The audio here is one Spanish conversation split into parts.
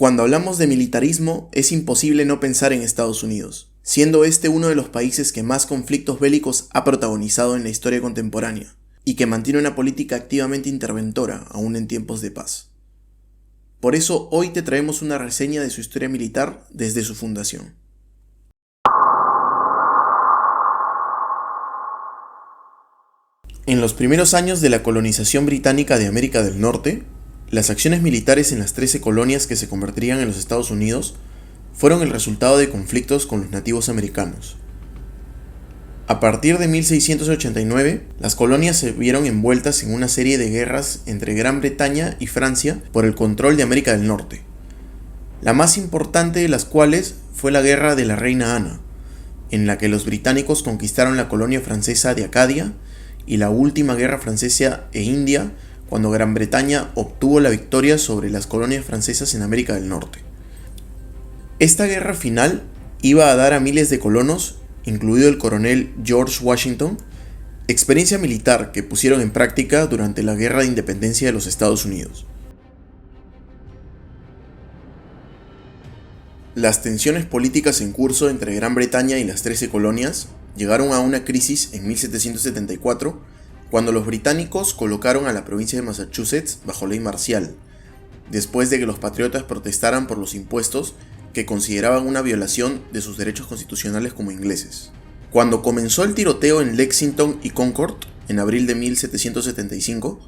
Cuando hablamos de militarismo, es imposible no pensar en Estados Unidos, siendo este uno de los países que más conflictos bélicos ha protagonizado en la historia contemporánea, y que mantiene una política activamente interventora, aún en tiempos de paz. Por eso hoy te traemos una reseña de su historia militar desde su fundación. En los primeros años de la colonización británica de América del Norte, las acciones militares en las 13 colonias que se convertirían en los Estados Unidos fueron el resultado de conflictos con los nativos americanos. A partir de 1689, las colonias se vieron envueltas en una serie de guerras entre Gran Bretaña y Francia por el control de América del Norte, la más importante de las cuales fue la Guerra de la Reina Ana, en la que los británicos conquistaron la colonia francesa de Acadia, y la última guerra francesa e india, cuando Gran Bretaña obtuvo la victoria sobre las colonias francesas en América del Norte. Esta guerra final iba a dar a miles de colonos, incluido el coronel George Washington, experiencia militar que pusieron en práctica durante la Guerra de Independencia de los Estados Unidos. Las tensiones políticas en curso entre Gran Bretaña y las 13 colonias llegaron a una crisis en 1774, cuando los británicos colocaron a la provincia de Massachusetts bajo ley marcial, después de que los patriotas protestaran por los impuestos que consideraban una violación de sus derechos constitucionales como ingleses. Cuando comenzó el tiroteo en Lexington y Concord, en abril de 1775,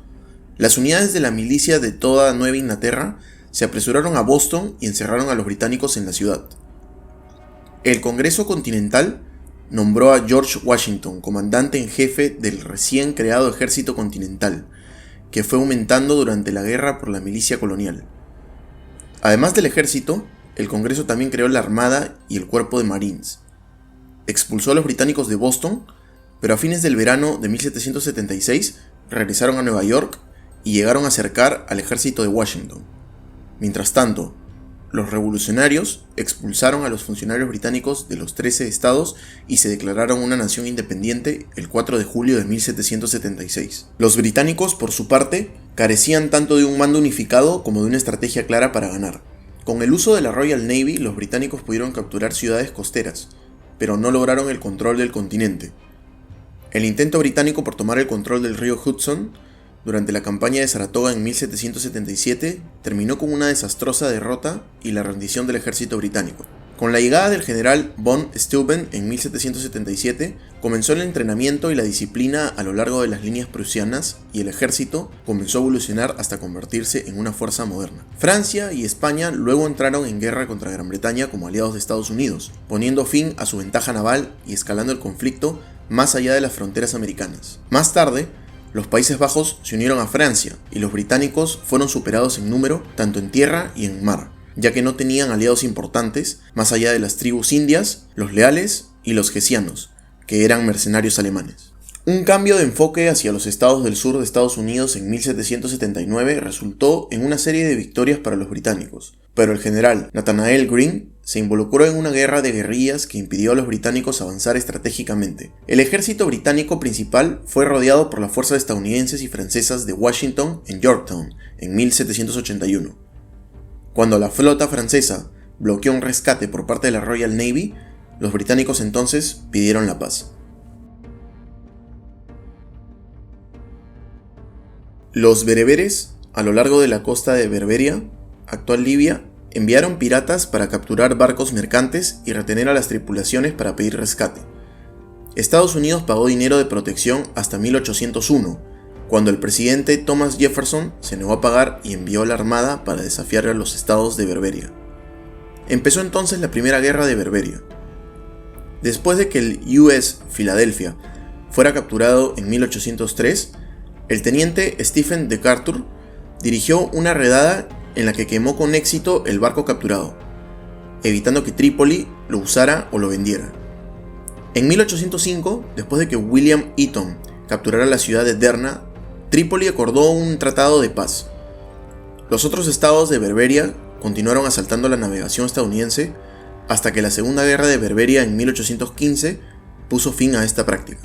las unidades de la milicia de toda Nueva Inglaterra se apresuraron a Boston y encerraron a los británicos en la ciudad. El Congreso Continental nombró a George Washington comandante en jefe del recién creado Ejército Continental, que fue aumentando durante la guerra por la milicia colonial. Además del ejército, el Congreso también creó la Armada y el Cuerpo de Marines. Expulsó a los británicos de Boston, pero a fines del verano de 1776 regresaron a Nueva York y llegaron a cercar al ejército de Washington. Mientras tanto, los revolucionarios expulsaron a los funcionarios británicos de los 13 estados y se declararon una nación independiente el 4 de julio de 1776. Los británicos, por su parte, carecían tanto de un mando unificado como de una estrategia clara para ganar. Con el uso de la Royal Navy, los británicos pudieron capturar ciudades costeras, pero no lograron el control del continente. El intento británico por tomar el control del río Hudson durante la campaña de Saratoga en 1777 terminó con una desastrosa derrota y la rendición del ejército británico. Con la llegada del general von Steuben en 1777, comenzó el entrenamiento y la disciplina a lo largo de las líneas prusianas y el ejército comenzó a evolucionar hasta convertirse en una fuerza moderna. Francia y España luego entraron en guerra contra Gran Bretaña como aliados de Estados Unidos, poniendo fin a su ventaja naval y escalando el conflicto más allá de las fronteras americanas. Más tarde, los Países Bajos se unieron a Francia y los británicos fueron superados en número tanto en tierra y en mar, ya que no tenían aliados importantes más allá de las tribus indias, los leales y los gesianos, que eran mercenarios alemanes. Un cambio de enfoque hacia los estados del sur de Estados Unidos en 1779 resultó en una serie de victorias para los británicos, pero el general Nathanael Greene se involucró en una guerra de guerrillas que impidió a los británicos avanzar estratégicamente. El ejército británico principal fue rodeado por las fuerzas estadounidenses y francesas de Washington en Yorktown en 1781. Cuando la flota francesa bloqueó un rescate por parte de la Royal Navy, los británicos entonces pidieron la paz. Los bereberes, a lo largo de la costa de Berberia, actual Libia, enviaron piratas para capturar barcos mercantes y retener a las tripulaciones para pedir rescate. Estados Unidos pagó dinero de protección hasta 1801, cuando el presidente Thomas Jefferson se negó a pagar y envió la armada para desafiar a los estados de Berberia. Empezó entonces la Primera Guerra de Berberia. Después de que el USS Philadelphia fuera capturado en 1803, el teniente Stephen Decatur dirigió una redada en la que quemó con éxito el barco capturado, evitando que Trípoli lo usara o lo vendiera. En 1805, después de que William Eaton capturara la ciudad de Derna, Trípoli acordó un tratado de paz. Los otros estados de Berberia continuaron asaltando la navegación estadounidense hasta que la Segunda Guerra de Berberia en 1815 puso fin a esta práctica.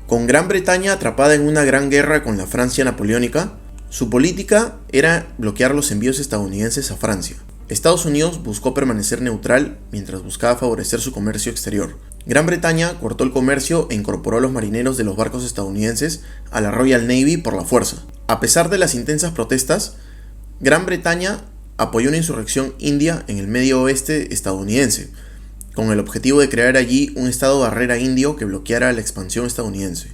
Con Gran Bretaña atrapada en una gran guerra con la Francia napoleónica, su política era bloquear los envíos estadounidenses a Francia. Estados Unidos buscó permanecer neutral mientras buscaba favorecer su comercio exterior. Gran Bretaña cortó el comercio e incorporó a los marineros de los barcos estadounidenses a la Royal Navy por la fuerza. A pesar de las intensas protestas, Gran Bretaña apoyó una insurrección india en el medio oeste estadounidense, con el objetivo de crear allí un estado barrera indio que bloqueara la expansión estadounidense.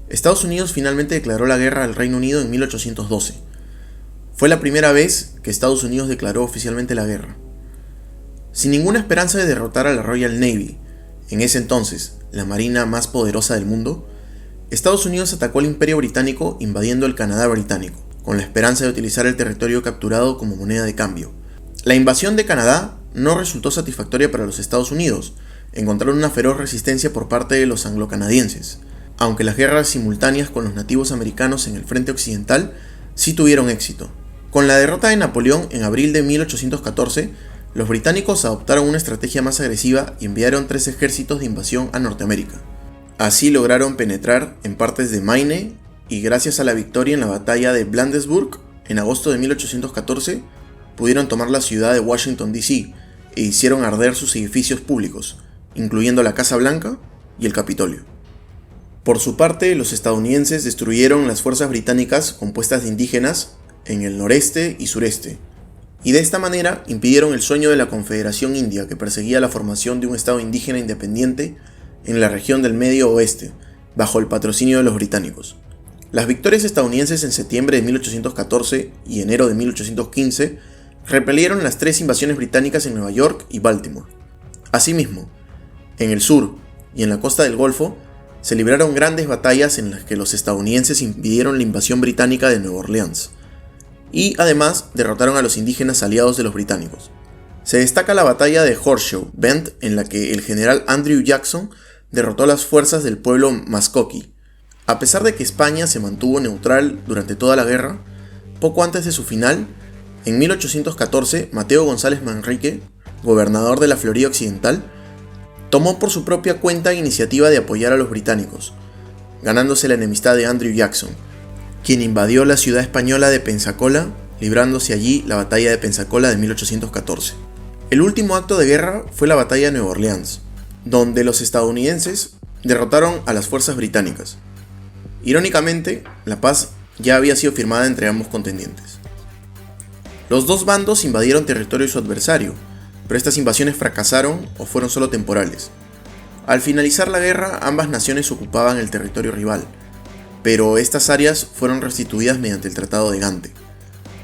Estados Unidos finalmente declaró la guerra al Reino Unido en 1812. Fue la primera vez que Estados Unidos declaró oficialmente la guerra. Sin ninguna esperanza de derrotar a la Royal Navy, en ese entonces la marina más poderosa del mundo, Estados Unidos atacó al Imperio Británico invadiendo el Canadá británico, con la esperanza de utilizar el territorio capturado como moneda de cambio. La invasión de Canadá no resultó satisfactoria para los Estados Unidos. Encontraron una feroz resistencia por parte de los anglo-canadienses, aunque las guerras simultáneas con los nativos americanos en el frente occidental sí tuvieron éxito. Con la derrota de Napoleón en abril de 1814, los británicos adoptaron una estrategia más agresiva y enviaron 3 ejércitos de invasión a Norteamérica. Así lograron penetrar en partes de Maine y gracias a la victoria en la batalla de Bladensburg en agosto de 1814, pudieron tomar la ciudad de Washington, D.C. e hicieron arder sus edificios públicos, incluyendo la Casa Blanca y el Capitolio. Por su parte, los estadounidenses destruyeron las fuerzas británicas compuestas de indígenas en el noreste y sureste, y de esta manera impidieron el sueño de la Confederación India que perseguía la formación de un estado indígena independiente en la región del Medio Oeste, bajo el patrocinio de los británicos. Las victorias estadounidenses en septiembre de 1814 y enero de 1815 repelieron las 3 invasiones británicas en Nueva York y Baltimore. Asimismo, en el sur y en la costa del Golfo, se libraron grandes batallas en las que los estadounidenses impidieron la invasión británica de Nueva Orleans, y además derrotaron a los indígenas aliados de los británicos. Se destaca la batalla de Horseshoe Bend, en la que el general Andrew Jackson derrotó a las fuerzas del pueblo Mascoki. A pesar de que España se mantuvo neutral durante toda la guerra, poco antes de su final, en 1814, Mateo González Manrique, gobernador de la Florida Occidental, tomó por su propia cuenta iniciativa de apoyar a los británicos, ganándose la enemistad de Andrew Jackson, quien invadió la ciudad española de Pensacola, librándose allí la batalla de Pensacola de 1814. El último acto de guerra fue la batalla de Nueva Orleans, donde los estadounidenses derrotaron a las fuerzas británicas. Irónicamente, la paz ya había sido firmada entre ambos contendientes. Los dos bandos invadieron territorio de su adversario, pero estas invasiones fracasaron o fueron solo temporales. Al finalizar la guerra, ambas naciones ocupaban el territorio rival, pero estas áreas fueron restituidas mediante el Tratado de Gante.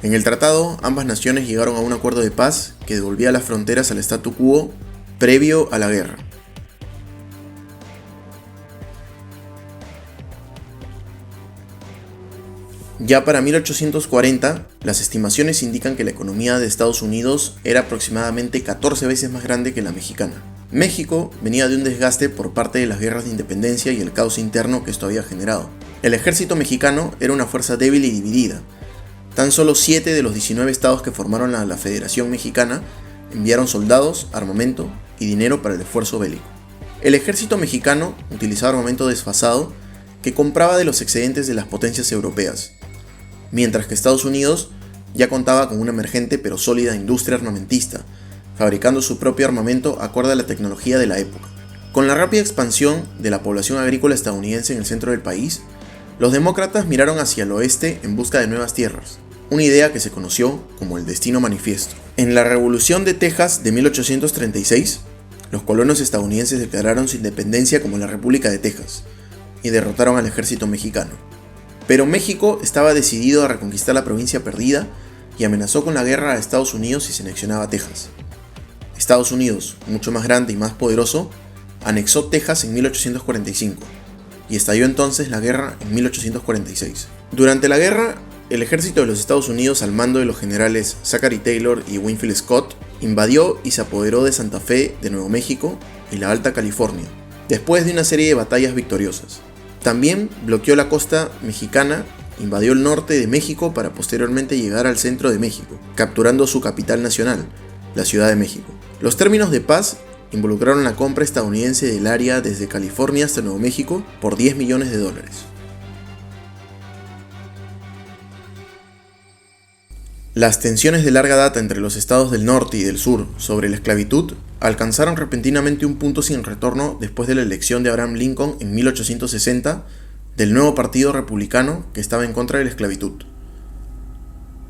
En el tratado, ambas naciones llegaron a un acuerdo de paz que devolvía las fronteras al statu quo previo a la guerra. Ya para 1840, las estimaciones indican que la economía de Estados Unidos era aproximadamente 14 veces más grande que la mexicana. México venía de un desgaste por parte de las guerras de independencia y el caos interno que esto había generado. El ejército mexicano era una fuerza débil y dividida. Tan solo 7 de los 19 estados que formaron la Federación Mexicana enviaron soldados, armamento y dinero para el esfuerzo bélico. El ejército mexicano utilizaba armamento desfasado que compraba de los excedentes de las potencias europeas, mientras que Estados Unidos ya contaba con una emergente pero sólida industria armamentista, fabricando su propio armamento acorde a la tecnología de la época. Con la rápida expansión de la población agrícola estadounidense en el centro del país, los demócratas miraron hacia el oeste en busca de nuevas tierras, una idea que se conoció como el Destino Manifiesto. En la Revolución de Texas de 1836, los colonos estadounidenses declararon su independencia como la República de Texas y derrotaron al ejército mexicano. Pero México estaba decidido a reconquistar la provincia perdida y amenazó con la guerra a Estados Unidos si se anexionaba Texas. Estados Unidos, mucho más grande y más poderoso, anexó Texas en 1845 y estalló entonces la guerra en 1846. Durante la guerra, el ejército de los Estados Unidos al mando de los generales Zachary Taylor y Winfield Scott invadió y se apoderó de Santa Fe de Nuevo México y la Alta California, después de una serie de batallas victoriosas. También bloqueó la costa mexicana, invadió el norte de México para posteriormente llegar al centro de México, capturando su capital nacional, la Ciudad de México. Los términos de paz involucraron la compra estadounidense del área desde California hasta Nuevo México por $10 millones. Las tensiones de larga data entre los estados del norte y del sur sobre la esclavitud alcanzaron repentinamente un punto sin retorno después de la elección de Abraham Lincoln en 1860 del nuevo partido republicano que estaba en contra de la esclavitud.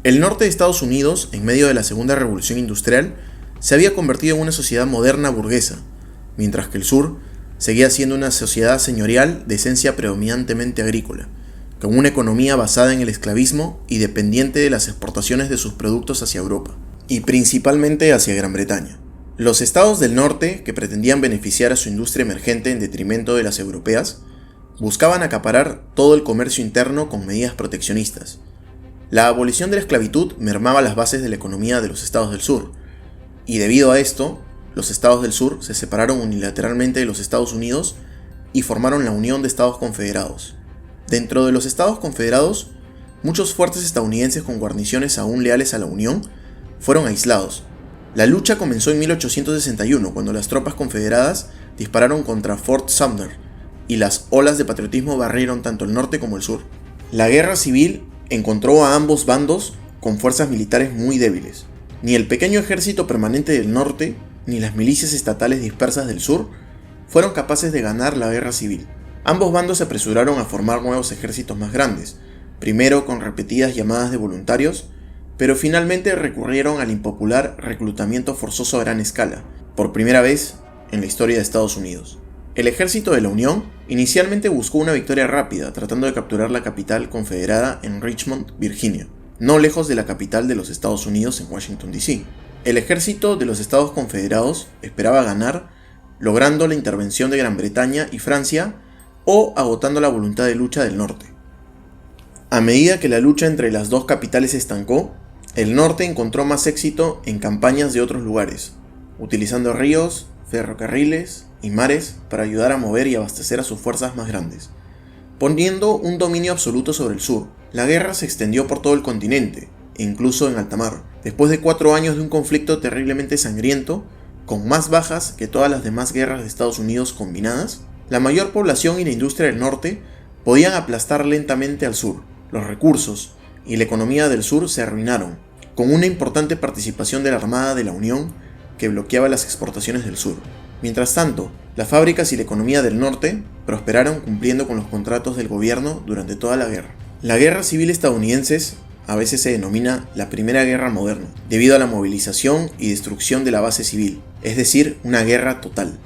El norte de Estados Unidos, en medio de la Segunda Revolución Industrial, se había convertido en una sociedad moderna burguesa, mientras que el sur seguía siendo una sociedad señorial de esencia predominantemente agrícola, con una economía basada en el esclavismo y dependiente de las exportaciones de sus productos hacia Europa, y principalmente hacia Gran Bretaña. Los estados del norte, que pretendían beneficiar a su industria emergente en detrimento de las europeas, buscaban acaparar todo el comercio interno con medidas proteccionistas. La abolición de la esclavitud mermaba las bases de la economía de los estados del sur, y debido a esto, los estados del sur se separaron unilateralmente de los Estados Unidos y formaron la Unión de Estados Confederados. Dentro de los Estados Confederados, muchos fuertes estadounidenses con guarniciones aún leales a la Unión fueron aislados. La lucha comenzó en 1861, cuando las tropas confederadas dispararon contra Fort Sumter, y las olas de patriotismo barrieron tanto el norte como el sur. La guerra civil encontró a ambos bandos con fuerzas militares muy débiles. Ni el pequeño ejército permanente del norte, ni las milicias estatales dispersas del sur, fueron capaces de ganar la guerra civil. Ambos bandos se apresuraron a formar nuevos ejércitos más grandes, primero con repetidas llamadas de voluntarios, pero finalmente recurrieron al impopular reclutamiento forzoso a gran escala, por primera vez en la historia de Estados Unidos. El ejército de la Unión inicialmente buscó una victoria rápida, tratando de capturar la capital confederada en Richmond, Virginia, no lejos de la capital de los Estados Unidos en Washington, D.C. El ejército de los Estados Confederados esperaba ganar, logrando la intervención de Gran Bretaña y Francia, o agotando la voluntad de lucha del norte. A medida que la lucha entre las dos capitales se estancó, el norte encontró más éxito en campañas de otros lugares, utilizando ríos, ferrocarriles y mares para ayudar a mover y abastecer a sus fuerzas más grandes, poniendo un dominio absoluto sobre el sur. La guerra se extendió por todo el continente, e incluso en alta mar, después de 4 años de un conflicto terriblemente sangriento, con más bajas que todas las demás guerras de Estados Unidos combinadas. La mayor población y la industria del norte podían aplastar lentamente al sur. Los recursos y la economía del sur se arruinaron, con una importante participación de la Armada de la Unión que bloqueaba las exportaciones del sur. Mientras tanto, las fábricas y la economía del norte prosperaron cumpliendo con los contratos del gobierno durante toda la guerra. La guerra civil estadounidense a veces se denomina la Primera Guerra Moderna, debido a la movilización y destrucción de la base civil, es decir, una guerra total.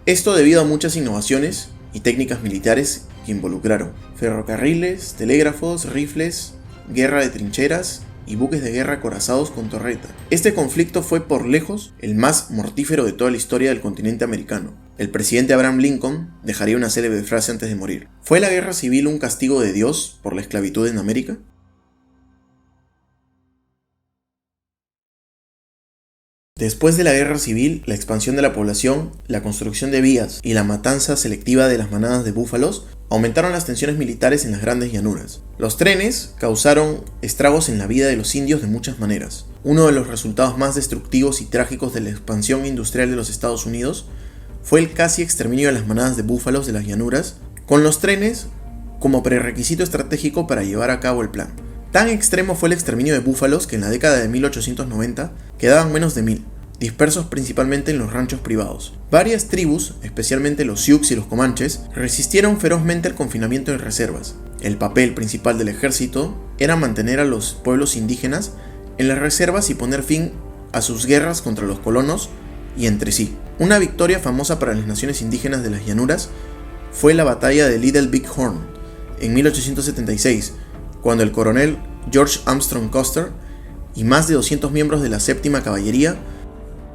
Esto debido a muchas innovaciones y técnicas militares que involucraron ferrocarriles, telégrafos, rifles, guerra de trincheras y buques de guerra acorazados con torreta. Este conflicto fue por lejos el más mortífero de toda la historia del continente americano. El presidente Abraham Lincoln dejaría una célebre frase antes de morir: ¿fue la guerra civil un castigo de Dios por la esclavitud en América? Después de la guerra civil, la expansión de la población, la construcción de vías y la matanza selectiva de las manadas de búfalos aumentaron las tensiones militares en las grandes llanuras. Los trenes causaron estragos en la vida de los indios de muchas maneras. Uno de los resultados más destructivos y trágicos de la expansión industrial de los Estados Unidos fue el casi exterminio de las manadas de búfalos de las llanuras, con los trenes como prerequisito estratégico para llevar a cabo el plan. Tan extremo fue el exterminio de búfalos que en la década de 1890 quedaban menos de 1000, dispersos principalmente en los ranchos privados. Varias tribus, especialmente los Sioux y los Comanches, resistieron ferozmente al confinamiento en reservas. El papel principal del ejército era mantener a los pueblos indígenas en las reservas y poner fin a sus guerras contra los colonos y entre sí. Una victoria famosa para las naciones indígenas de las llanuras fue la batalla de Little Big Horn en 1876, cuando el coronel George Armstrong Custer y más de 200 miembros de la 7ª Caballería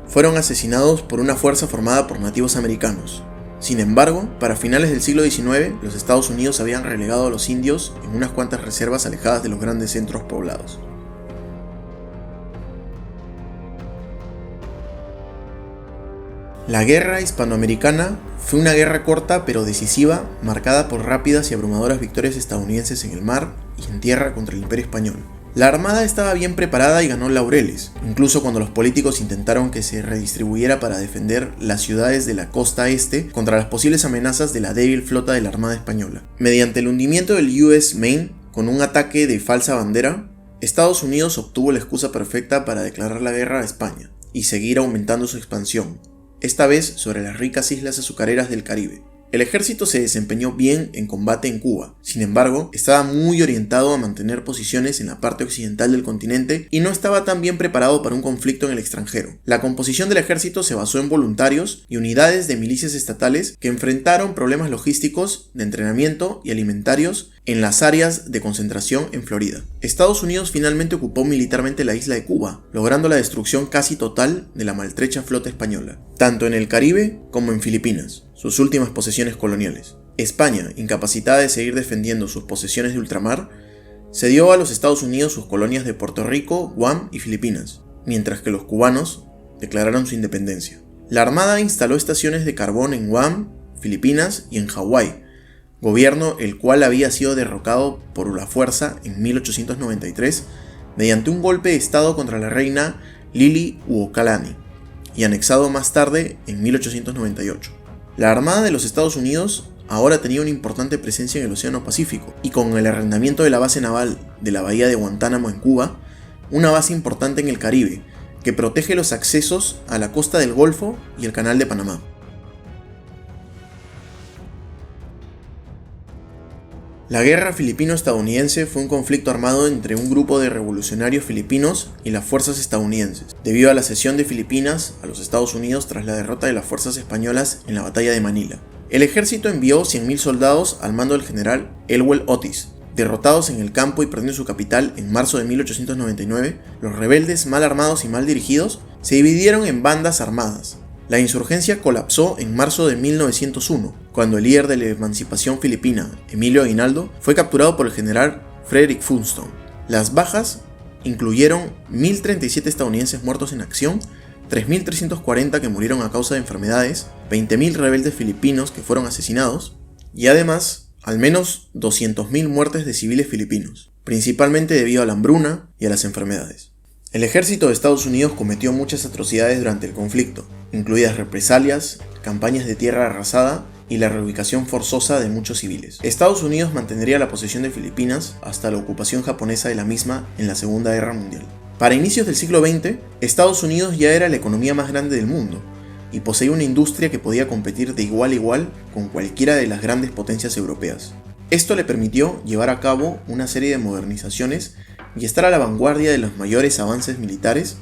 fueron asesinados por una fuerza formada por nativos americanos. Sin embargo, para finales del siglo XIX, los Estados Unidos habían relegado a los indios en unas cuantas reservas alejadas de los grandes centros poblados. La Guerra Hispanoamericana fue una guerra corta pero decisiva, marcada por rápidas y abrumadoras victorias estadounidenses en el mar y en tierra contra el Imperio Español. La armada estaba bien preparada y ganó laureles, incluso cuando los políticos intentaron que se redistribuyera para defender las ciudades de la costa este contra las posibles amenazas de la débil flota de la Armada Española. Mediante el hundimiento del US Maine con un ataque de falsa bandera, Estados Unidos obtuvo la excusa perfecta para declarar la guerra a España y seguir aumentando su expansión, esta vez sobre las ricas islas azucareras del Caribe. El ejército se desempeñó bien en combate en Cuba, sin embargo, estaba muy orientado a mantener posiciones en la parte occidental del continente y no estaba tan bien preparado para un conflicto en el extranjero. La composición del ejército se basó en voluntarios y unidades de milicias estatales que enfrentaron problemas logísticos, de entrenamiento y alimentarios en las áreas de concentración en Florida. Estados Unidos finalmente ocupó militarmente la isla de Cuba, logrando la destrucción casi total de la maltrecha flota española, tanto en el Caribe como en Filipinas, sus últimas posesiones coloniales. España, incapacitada de seguir defendiendo sus posesiones de ultramar, cedió a los Estados Unidos sus colonias de Puerto Rico, Guam y Filipinas, mientras que los cubanos declararon su independencia. La Armada instaló estaciones de carbón en Guam, Filipinas y en Hawái, gobierno el cual había sido derrocado por la fuerza en 1893 mediante un golpe de estado contra la reina Liliuokalani y anexado más tarde en 1898. La Armada de los Estados Unidos ahora tenía una importante presencia en el Océano Pacífico y con el arrendamiento de la base naval de la bahía de Guantánamo en Cuba, una base importante en el Caribe que protege los accesos a la costa del Golfo y el Canal de Panamá. La guerra filipino-estadounidense fue un conflicto armado entre un grupo de revolucionarios filipinos y las fuerzas estadounidenses, debido a la cesión de Filipinas a los Estados Unidos tras la derrota de las fuerzas españolas en la batalla de Manila. El ejército envió 100.000 soldados al mando del general Elwell Otis. Derrotados en el campo y perdiendo su capital en marzo de 1899, los rebeldes mal armados y mal dirigidos se dividieron en bandas armadas. La insurgencia colapsó en marzo de 1901, cuando el líder de la emancipación filipina, Emilio Aguinaldo, fue capturado por el general Frederick Funston. Las bajas incluyeron 1.037 estadounidenses muertos en acción, 3.340 que murieron a causa de enfermedades, 20.000 rebeldes filipinos que fueron asesinados, y además, al menos 200.000 muertes de civiles filipinos, principalmente debido a la hambruna y a las enfermedades. El ejército de Estados Unidos cometió muchas atrocidades durante el conflicto, incluidas represalias, campañas de tierra arrasada y la reubicación forzosa de muchos civiles. Estados Unidos mantendría la posesión de Filipinas hasta la ocupación japonesa de la misma en la Segunda Guerra Mundial. Para inicios del siglo XX, Estados Unidos ya era la economía más grande del mundo y poseía una industria que podía competir de igual a igual con cualquiera de las grandes potencias europeas. Esto le permitió llevar a cabo una serie de modernizaciones y estar a la vanguardia de los mayores avances militares,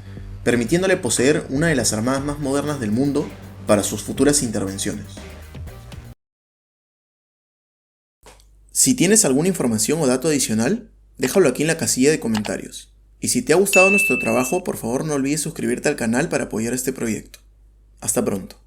permitiéndole poseer una de las armadas más modernas del mundo para sus futuras intervenciones. Si tienes alguna información o dato adicional, déjalo aquí en la casilla de comentarios. Y si te ha gustado nuestro trabajo, por favor no olvides suscribirte al canal para apoyar este proyecto. Hasta pronto.